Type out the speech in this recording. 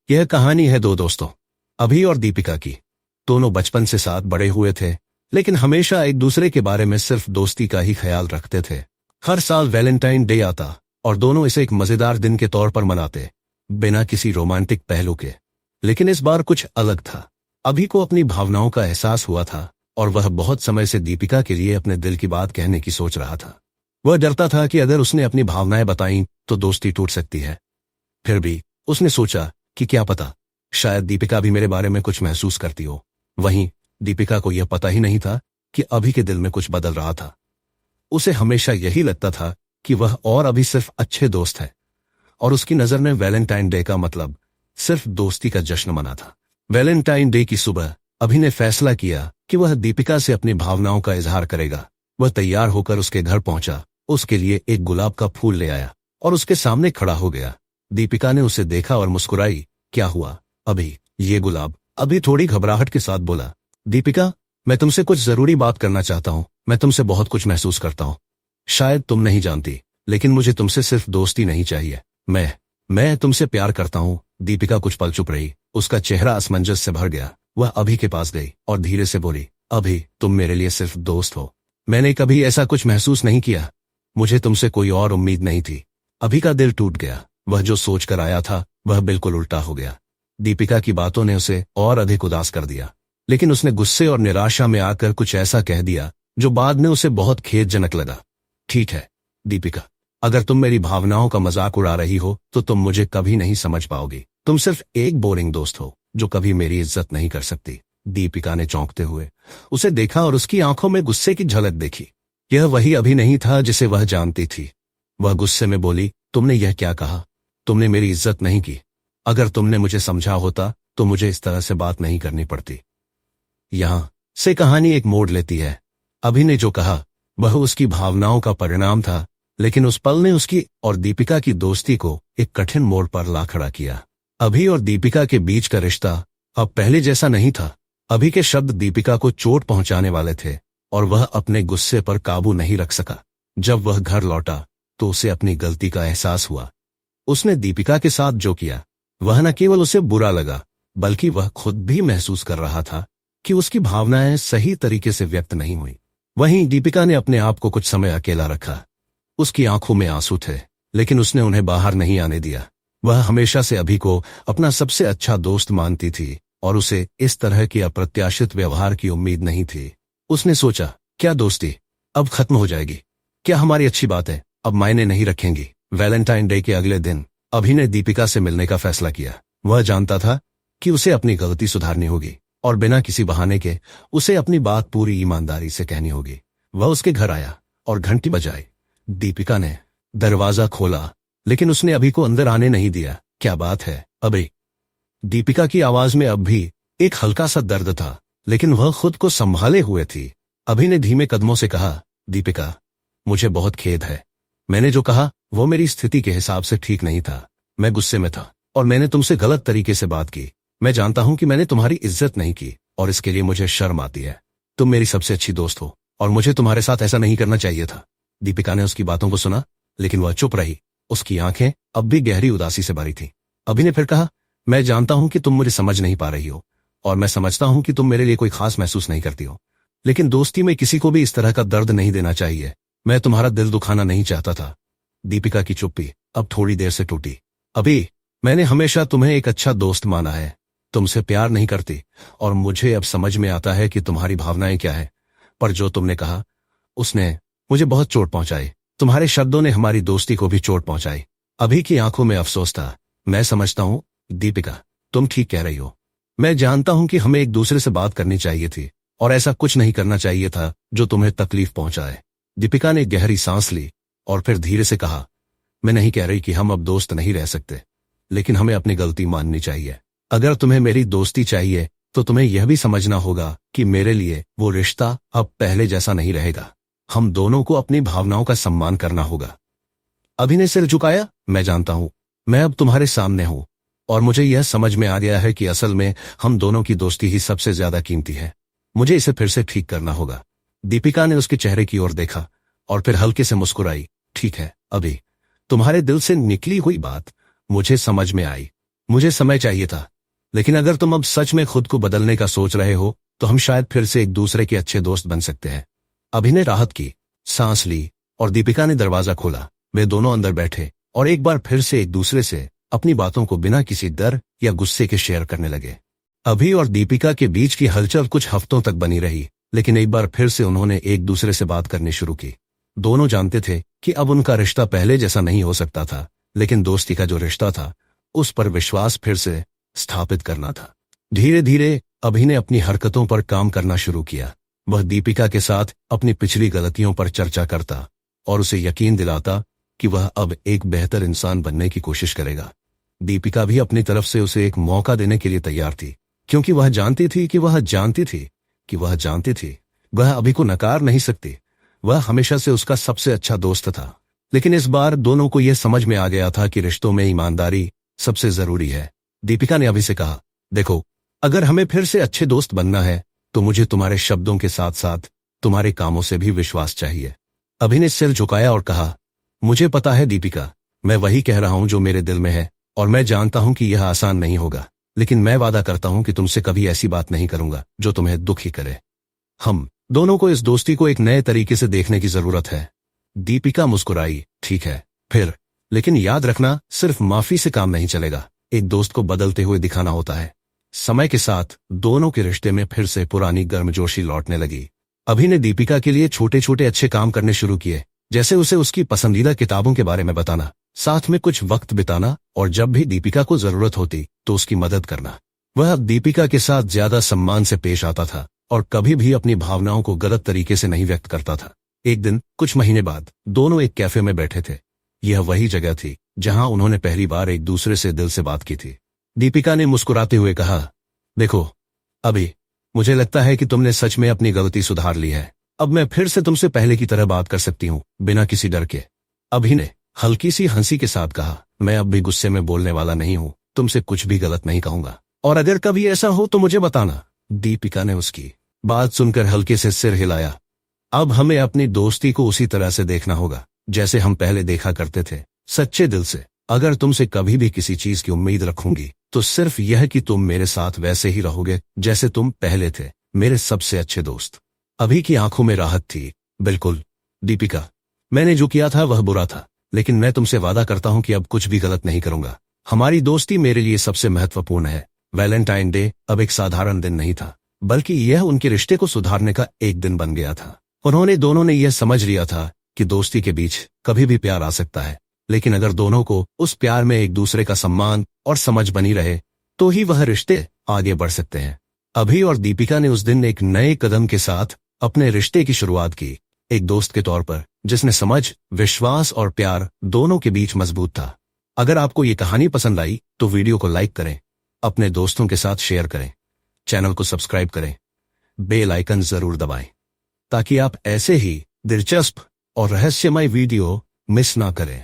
यह कहानी है दो दोस्तों, अभी और दीपिका की। दोनों बचपन से साथ बड़े हुए थे, लेकिन हमेशा एक दूसरे के बारे में सिर्फ दोस्ती का ही ख्याल रखते थे। हर साल वैलेंटाइन डे आता और दोनों इसे एक मजेदार दिन के तौर पर मनाते, बिना किसी रोमांटिक पहलू के। लेकिन इस बार कुछ अलग था। अभी को अपनी भावनाओं का एहसास हुआ था और वह बहुत समय से दीपिका के लिए अपने दिल की बात कहने की सोच रहा था। वह डरता था कि अगर उसने अपनी भावनाएं बताईं तो दोस्ती टूट सकती है। फिर भी उसने सोचा कि क्या पता, शायद दीपिका भी मेरे बारे में कुछ महसूस करती हो। वहीं दीपिका को यह पता ही नहीं था कि अभी के दिल में कुछ बदल रहा था। उसे हमेशा यही लगता था कि वह और अभी सिर्फ अच्छे दोस्त है, और उसकी नजर में वैलेंटाइन डे का मतलब सिर्फ दोस्ती का जश्न मना था। वैलेंटाइन डे की सुबह अभी ने फैसला किया कि वह दीपिका से अपनी भावनाओं का इजहार करेगा। वह तैयार होकर उसके घर पहुंचा, उसके लिए एक गुलाब का फूल ले आया और उसके सामने खड़ा हो गया। दीपिका ने उसे देखा और मुस्कुराई। क्या हुआ अभी? ये गुलाब अभी थोड़ी घबराहट के साथ बोला। दीपिका, मैं तुमसे कुछ जरूरी बात करना चाहता हूँ। मैं तुमसे बहुत कुछ महसूस करता हूँ। शायद तुम नहीं जानती, लेकिन मुझे तुमसे सिर्फ दोस्ती नहीं चाहिए। मैं तुमसे प्यार करता हूँ। दीपिका कुछ पल चुप रही, उसका चेहरा असमंजस से भर गया। वह अभी के पास गई और धीरे से बोली, अभी तुम मेरे लिए सिर्फ दोस्त हो। मैंने कभी ऐसा कुछ महसूस नहीं किया। मुझे तुमसे कोई और उम्मीद नहीं थी। अभी का दिल टूट गया। वह जो सोच कर आया था वह बिल्कुल उल्टा हो गया। दीपिका की बातों ने उसे और अधिक उदास कर दिया, लेकिन उसने गुस्से और निराशा में आकर कुछ ऐसा कह दिया जो बाद में उसे बहुत खेदजनक लगा। ठीक है दीपिका, अगर तुम मेरी भावनाओं का मजाक उड़ा रही हो तो तुम मुझे कभी नहीं समझ पाओगी। तुम सिर्फ एक बोरिंग दोस्त हो जो कभी मेरी इज्जत नहीं कर सकती। दीपिका ने चौंकते हुए उसे देखा और उसकी आंखों में गुस्से की झलक देखी। यह वही अभी नहीं था जिसे वह जानती थी। वह गुस्से में बोली, तुमने यह क्या कहा? तुमने मेरी इज्जत नहीं की। अगर तुमने मुझे समझा होता तो मुझे इस तरह से बात नहीं करनी पड़ती। यहां से कहानी एक मोड़ लेती है। अभी ने जो कहा वह उसकी भावनाओं का परिणाम था, लेकिन उस पल ने उसकी और दीपिका की दोस्ती को एक कठिन मोड़ पर ला खड़ा किया। अभी और दीपिका के बीच का रिश्ता अब पहले जैसा नहीं था। अभी के शब्द दीपिका को चोट पहुंचाने वाले थे और वह अपने गुस्से पर काबू नहीं रख सका। जब वह घर लौटा तो उसे अपनी गलती का एहसास हुआ। उसने दीपिका के साथ जो किया वह न केवल उसे बुरा लगा, बल्कि वह खुद भी महसूस कर रहा था कि उसकी भावनाएं सही तरीके से व्यक्त नहीं हुई। वहीं दीपिका ने अपने आप को कुछ समय अकेला रखा। उसकी आंखों में आंसू थे, लेकिन उसने उन्हें बाहर नहीं आने दिया। वह हमेशा से अभी को अपना सबसे अच्छा दोस्त मानती थी और उसे इस तरह के अप्रत्याशित व्यवहार की उम्मीद नहीं थी। उसने सोचा, क्या दोस्ती अब खत्म हो जाएगी? क्या हमारी अच्छी बातें अब मायने नहीं रखेंगी? वैलेंटाइन डे के अगले दिन अभी ने दीपिका से मिलने का फैसला किया। वह जानता था कि उसे अपनी गलती सुधारनी होगी और बिना किसी बहाने के उसे अपनी बात पूरी ईमानदारी से कहनी होगी। वह उसके घर आया और घंटी बजाई। दीपिका ने दरवाजा खोला, लेकिन उसने अभी को अंदर आने नहीं दिया। क्या बात है अभी? दीपिका की आवाज में अब भी एक हल्का सा दर्द था, लेकिन वह खुद को संभाले हुए थी। अभी ने धीमे कदमों से कहा, दीपिका, मुझे बहुत खेद है। मैंने जो कहा वो मेरी स्थिति के हिसाब से ठीक नहीं था। मैं गुस्से में था और मैंने तुमसे गलत तरीके से बात की। मैं जानता हूं कि मैंने तुम्हारी इज्जत नहीं की और इसके लिए मुझे शर्म आती है। तुम मेरी सबसे अच्छी दोस्त हो और मुझे तुम्हारे साथ ऐसा नहीं करना चाहिए था। दीपिका ने उसकी बातों को सुना, लेकिन वह चुप रही। उसकी आंखें अब भी गहरी उदासी से भरी थीं। अभी ने फिर कहा, मैं जानता हूं कि तुम मुझे समझ नहीं पा रही हो और मैं समझता हूं कि तुम मेरे लिए कोई खास महसूस नहीं करती हो, लेकिन दोस्ती में किसी को भी इस तरह का दर्द नहीं देना चाहिए। मैं तुम्हारा दिल दुखाना नहीं चाहता था। दीपिका की चुप्पी अब थोड़ी देर से टूटी। अभी, मैंने हमेशा तुम्हें एक अच्छा दोस्त माना है। तुमसे प्यार नहीं करती और मुझे अब समझ में आता है कि तुम्हारी भावनाएं क्या है, पर जो तुमने कहा उसने मुझे बहुत चोट पहुंचाई। तुम्हारे शब्दों ने हमारी दोस्ती को भी चोट पहुंचाई। अभी की आंखों में अफसोस था। मैं समझता हूं दीपिका, तुम ठीक कह रही हो। मैं जानता हूं कि हमें एक दूसरे से बात करनी चाहिए थी और ऐसा कुछ नहीं करना चाहिए था जो तुम्हें तकलीफ पहुंचाए। दीपिका ने गहरी सांस ली और फिर धीरे से कहा, मैं नहीं कह रही कि हम अब दोस्त नहीं रह सकते, लेकिन हमें अपनी गलती माननी चाहिए। अगर तुम्हें मेरी दोस्ती चाहिए तो तुम्हें यह भी समझना होगा कि मेरे लिए वो रिश्ता अब पहले जैसा नहीं रहेगा। हम दोनों को अपनी भावनाओं का सम्मान करना होगा। अभी ने सिर झुकाया। मैं जानता हूं, मैं अब तुम्हारे सामने हूं और मुझे यह समझ में आ गया है कि असल में हम दोनों की दोस्ती ही सबसे ज्यादा कीमती है। मुझे इसे फिर से ठीक करना होगा। दीपिका ने उसके चेहरे की ओर देखा और फिर हल्के से मुस्कुराई। ठीक है अभी, तुम्हारे दिल से निकली हुई बात मुझे समझ में आई। मुझे समय चाहिए था, लेकिन अगर तुम अब सच में खुद को बदलने का सोच रहे हो तो हम शायद फिर से एक दूसरे के अच्छे दोस्त बन सकते हैं। अभि ने राहत की सांस ली और दीपिका ने दरवाजा खोला। वे दोनों अंदर बैठे और एक बार फिर से एक दूसरे से अपनी बातों को बिना किसी डर या गुस्से के शेयर करने लगे। अभि और दीपिका के बीच की हलचल कुछ हफ्तों तक बनी रही, लेकिन एक बार फिर से उन्होंने एक दूसरे से बात करनी शुरू की। दोनों जानते थे कि अब उनका रिश्ता पहले जैसा नहीं हो सकता था, लेकिन दोस्ती का जो रिश्ता था उस पर विश्वास फिर से स्थापित करना था। धीरे धीरे अभि ने अपनी हरकतों पर काम करना शुरू किया। वह दीपिका के साथ अपनी पिछली गलतियों पर चर्चा करता और उसे यकीन दिलाता कि वह अब एक बेहतर इंसान बनने की कोशिश करेगा। दीपिका भी अपनी तरफ से उसे एक मौका देने के लिए तैयार थी, क्योंकि वह जानती थी कि वह अभि को नकार नहीं सकती। वह हमेशा से उसका सबसे अच्छा दोस्त था, लेकिन इस बार दोनों को यह समझ में आ गया था कि रिश्तों में ईमानदारी सबसे जरूरी है। दीपिका ने अभि से कहा, देखो, अगर हमें फिर से अच्छे दोस्त बनना है तो मुझे तुम्हारे शब्दों के साथ साथ तुम्हारे कामों से भी विश्वास चाहिए। अभि ने सिर झुकाया और कहा, मुझे पता है दीपिका, मैं वही कह रहा हूं जो मेरे दिल में है, और मैं जानता हूं कि यह आसान नहीं होगा, लेकिन मैं वादा करता हूं कि तुमसे कभी ऐसी बात नहीं करूंगा जो तुम्हें दुखी करे। हम दोनों को इस दोस्ती को एक नए तरीके से देखने की जरूरत है। दीपिका मुस्कुराई, ठीक है, फिर, लेकिन याद रखना, सिर्फ माफी से काम नहीं चलेगा, एक दोस्त को बदलते हुए दिखाना होता है। समय के साथ दोनों के रिश्ते में फिर से पुरानी गर्मजोशी लौटने लगी। अभि ने दीपिका के लिए छोटे छोटे अच्छे काम करने शुरू किए, जैसे उसे उसकी पसंदीदा किताबों के बारे में बताना, साथ में कुछ वक्त बिताना और जब भी दीपिका को जरूरत होती तो उसकी मदद करना। वह अब दीपिका के साथ ज्यादा सम्मान से पेश आता था और कभी भी अपनी भावनाओं को गलत तरीके से नहीं व्यक्त करता था। एक दिन कुछ महीने बाद दोनों एक कैफे में बैठे थे। यह वही जगह थी जहां उन्होंने पहली बार एक दूसरे से दिल से बात की थी। दीपिका ने मुस्कुराते हुए कहा, देखो अभि, मुझे लगता है कि तुमने सच में अपनी गलती सुधार ली है। अब मैं फिर से तुमसे पहले की तरह बात कर सकती हूँ, बिना किसी डर के। अभि ने हल्की सी हंसी के साथ कहा, मैं अब भी गुस्से में बोलने वाला नहीं हूँ, तुमसे कुछ भी गलत नहीं कहूंगा, और अगर कभी ऐसा हो तो मुझे बताना। दीपिका ने उसकी बात सुनकर हल्के से सिर हिलाया। अब हमें अपनी दोस्ती को उसी तरह से देखना होगा जैसे हम पहले देखा करते थे, सच्चे दिल से। अगर तुमसे कभी भी किसी चीज की उम्मीद रखूंगी तो सिर्फ यह कि तुम मेरे साथ वैसे ही रहोगे जैसे तुम पहले थे, मेरे सबसे अच्छे दोस्त। अभि की आंखों में राहत थी। बिल्कुल दीपिका, मैंने जो किया था वह बुरा था, लेकिन मैं तुमसे वादा करता हूं कि अब कुछ भी गलत नहीं करूंगा। हमारी दोस्ती मेरे लिए सबसे महत्वपूर्ण है। वैलेंटाइन डे अब एक साधारण दिन नहीं था, बल्कि यह उनके रिश्ते को सुधारने का एक दिन बन गया था। उन्होंने दोनों ने यह समझ लिया था कि दोस्ती के बीच कभी भी प्यार आ सकता है, लेकिन अगर दोनों को उस प्यार में एक दूसरे का सम्मान और समझ बनी रहे तो ही वह रिश्ते आगे बढ़ सकते हैं। अभि और दीपिका ने उस दिन एक नए कदम के साथ अपने रिश्ते की शुरुआत की, एक दोस्त के तौर पर जिसने समझ, विश्वास और प्यार दोनों के बीच मजबूत था। अगर आपको ये कहानी पसंद आई तो वीडियो को लाइक करें, अपने दोस्तों के साथ शेयर करें, चैनल को सब्सक्राइब करें, बेल आइकन जरूर दबाएं ताकि आप ऐसे ही दिलचस्प और रहस्यमय वीडियो मिस ना करें।